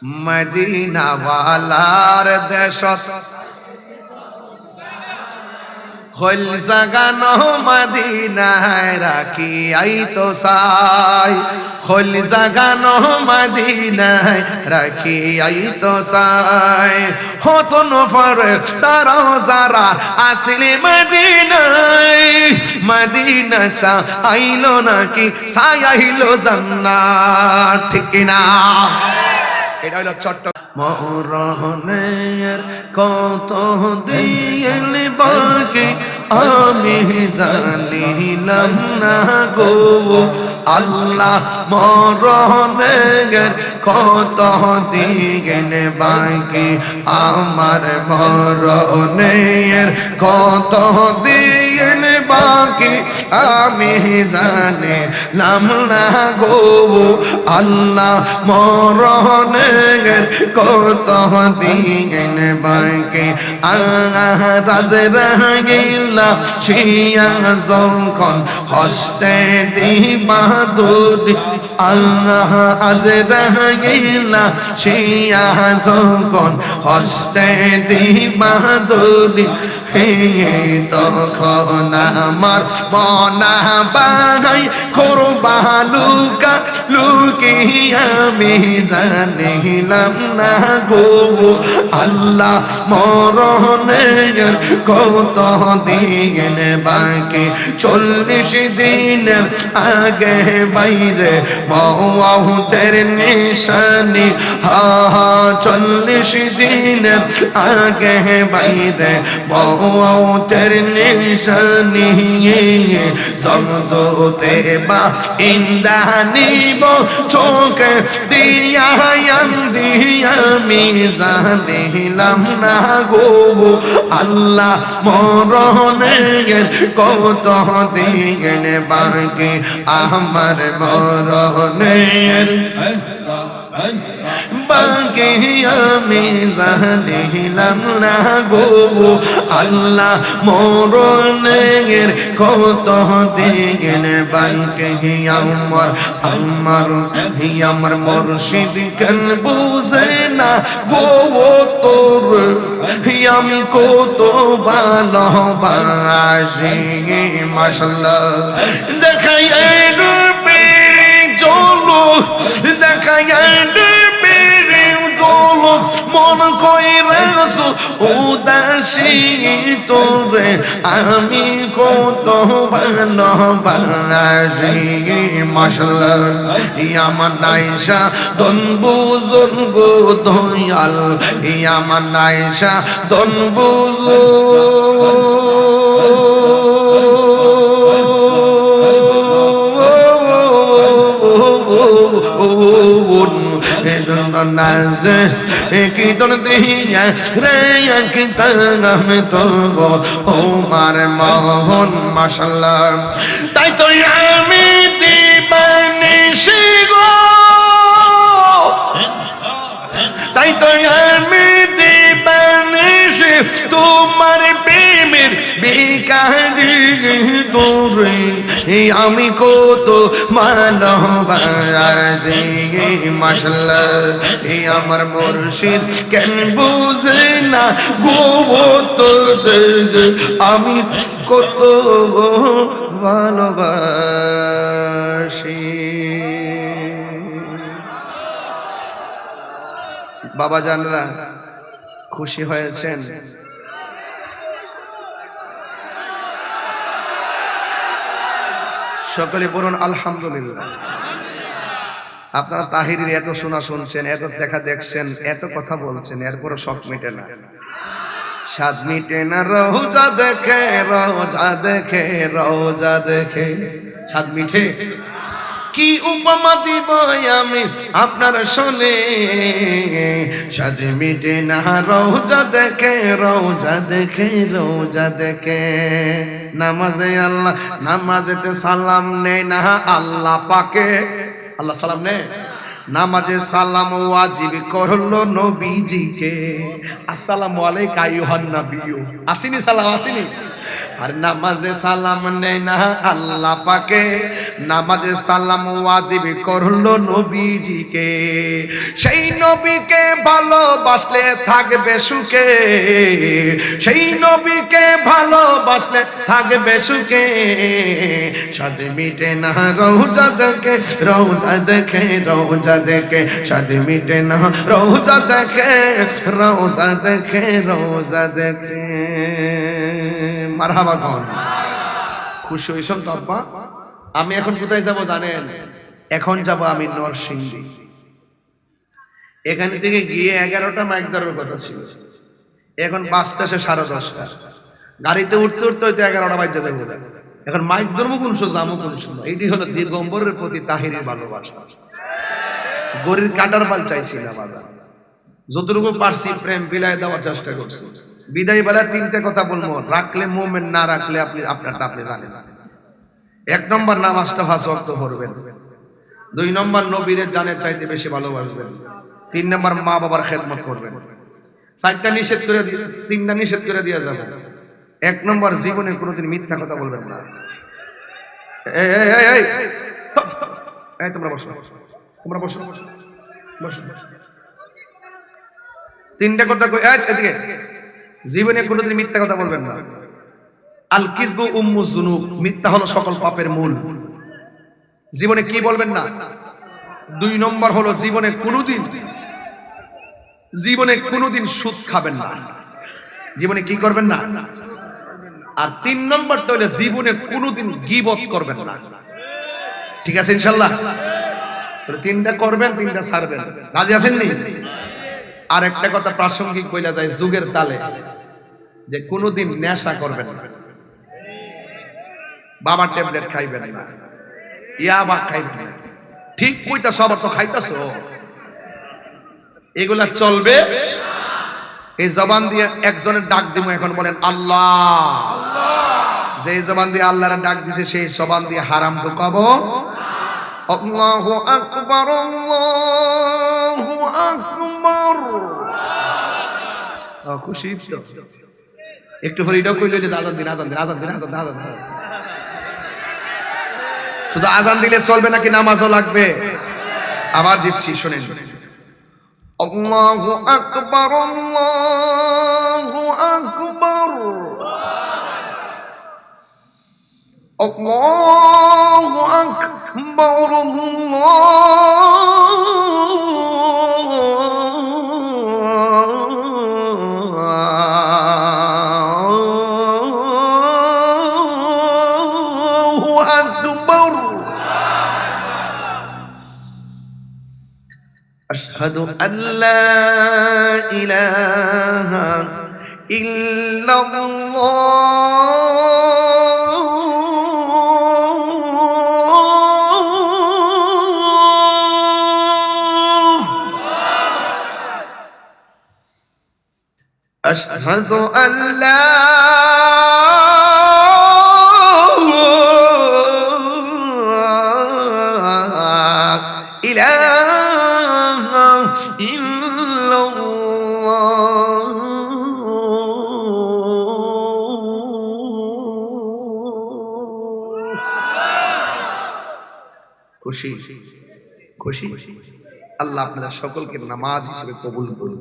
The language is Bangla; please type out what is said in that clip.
মদিনা ওয়ালার দেশত হইল জাগানো মদিনায় রাখি আইতো সাই হইল জাগানো মদিনায় রাখি আইতো সাই হতো নফর তারাও যারা আসলে মদিনায় মদিনা সা আইলো নাকি সাই আইলো জান্নাত ঠিক না এটা হলো চট্ট মরহনের কত দিন বাকি আমি জানিলাম না গো আল্লাহ মরহনের কত দিন বাকি আমার মরহনের কত দিন বাকি আমি জানিলাম না গো আল্লাহ মরহনের কত দিন বাকি রাজ রাগিলা শিয়া যখন হস্তে দিবা দুরি আজ রাগিলা শিয়া যখন হস্তে দিবা দুরি তখন আমার মনা বাহাই করবা লুকা লুকি আমি জানিলাম না গো আল্লাহ মরণের কত দিন বাকি 40 দিন আগে বাইরে মওতের নিশানি হা 40 দিন আগে বাইরে মওতের নিশানি জমদুতে বা ইন্দানিব চোখে দিয়া আমি জানিলাম না গো আল্লাহ মরণের কত দিন বাকি আমার মরণের বাকি আমি জানিলাম না গো আল্লাহ মরণের কত দিন বাকি আমার মুর্শিদ কেন বুঝে না গো তোর আমি কত ভালোবাসি মাশাআল্লাহ দেখাই পেরে চলো দেখাই মন কইরাছো উদাসী তোরে আমি কত ভালোবাসি মাশাআল্লাহ আমার নাইশা দন বুঝুন গো দয়াল আমার নাইশা দন নাজে কি তোর দিয়া রে কি তাগাম তো গো ও মার মোহন মাশাআল্লাহ তাই তো আমি দিবানিশি গো তাই তো আমি দিবানিশি তোমার প্রেমের বিকারি তোরে আমি কত ভালোবাসি মাশাআল্লাহ আমার মুর্শিদ কেন বুঝে না গো আমি কত ভালোবাসি বাবা জানরা খুশি হয়েছেন সকলে বলুন আলহামদুলিল্লাহ আপনারা তাহিরের এত শোনা শুনছেন এত দেখা দেখছেন এত কথা বলছেন এরপরও শখ মিটে না স্বাদ মিটে না রোজা দেখে রোজা দেখে রোজা দেখে স্বাদ মিঠে কি উপমা দিব আমি আপনার শোনে স্বাদ মিটে না রোজা দেখে রোজা দেখে রোজা দেখে নামাজে আল্লাহ নামাজেতে সালাম নেই না আল্লাহ পাকে আল্লাহ সালাম নেই নামাজে সালাম ওয়াজিব করলো নবীজিকে আসসালামু আলাইকা আইয়ুহান নবিয়্যু আসিনি সালাম আসিনি আর নামাজে সালাম নেয় না আল্লাহ পাকে, নামাজে সালাম ওয়াজিব করলো নবীজিকে। সেই নবীকে ভালোবাসলে থাকবে সুখে, সেই নবীকে ভালোবাসলে থাকবে সুখে। সাদ মিটে না রওজা দেখে, রওজা দেখে, রওজা দেখে, সাদ মিটে না রওজা দেখে, রওজা দেখে, রওজা দেখে। মারহাবা খান। খুশি হইছেন তো আব্বা? আমি এখন কোথায় যাব জানেন? এখন যাব আমি নরসিংদী। এখান থেকে গিয়ে 11টা মাইক ধরার কথা ছিল, এখন বাজতেছে 10:30। গাড়িতে উঠতে উঠতে হয়তো 11টা বাজে যাবে। এখন মাইক ধরবো কোন সময়, যাবো কোন সময়? এটি হলো দিগম্বরের প্রতি তাহিরের ভালোবাসা। গরির কাটার পাল চাইছি না বাবা, যতটুকু পারছি প্রেম বিলাই দেওয়ার চেষ্টা করছি। বিদায় বেলা 3টে কথা বলবো, রাখলে মোমেন, না রাখলে আপনি আপনারটা আপনি জানেন। 1 নম্বর নামাজটা 5 ওয়াক্ত পড়বেন। 2 নম্বর নবীর জানের চাইতে বেশি ভালোবাসবেন। 3 নম্বর মা বাবার খেদমত করবেন। 4টা নিষেধ করে, 3টা নিষেধ করে দিয়ে যাবে। 1 নম্বর জীবনে কোনোদিন মিথ্যা কথা বলবেন না। এই এই এই এই তোমরা বসো, তোমরা বসো, বসো বসো। 3টা কথা কই, এদিকে। জীবনে কোনোদিন মিথ্যা কথা বলবেন না। আল কিযবু উম্মুজ যুনুব, মিথ্যা হলো সকল পাপের মূল। জীবনে কি বলবেন না? 2 নম্বর হলো জীবনে কোনোদিন সুদ খাবেন না। জীবনে কি করবেন না? আর 3 নম্বরটা হলো জীবনে কোনোদিন গীবত করবেন না। ঠিক আছে ইনশাআল্লাহ? 3টা করবেন, 3টা ছাড়বেন। রাজি আছেন নি? আর একটা কথা প্রাসঙ্গিক কইলা যায় যুগের তালে, যে কোনোদিন নেশা করবেন না। বাবা ট্যাবলেট খাইবেন না, ইয়াবা খাইবেন না। ঠিক কইতাছ, আবার তো খাইতাছো। এগুলা চলবে। এই জবান দিয়ে একজনের ডাক দিব, এখন বলেন আল্লাহ। যে জবান দিয়ে আল্লাহর ডাক দিছে সেই জবান দিয়ে হারাম ঢুকাবো। আল্লাহু আকবার, আল্লাহু আকবার। খুশি তো? একটু পরে এটাও কইলে আজান দিন, আজান দিন, আজান দিন, আজান দিন, আজান দিন। শুধু আজান দিলে চলবে নাকি নামাজও লাগবে? আবার দিচ্ছি, শুনেন। আল্লাহু আকবার, আল্লাহু আকবার, আল্লাহু আকবার, আল্লাহু আকবার। আশহাদু আল্লা ইলাহা ইল্লাল্লাহ, আশহাদু আল্লা ইলাহা ইল্লাল্লাহ। খুশি? খুশি? আল্লাহ আপনাদের সকলকে নামাজ হিসেবে কবুল করুন।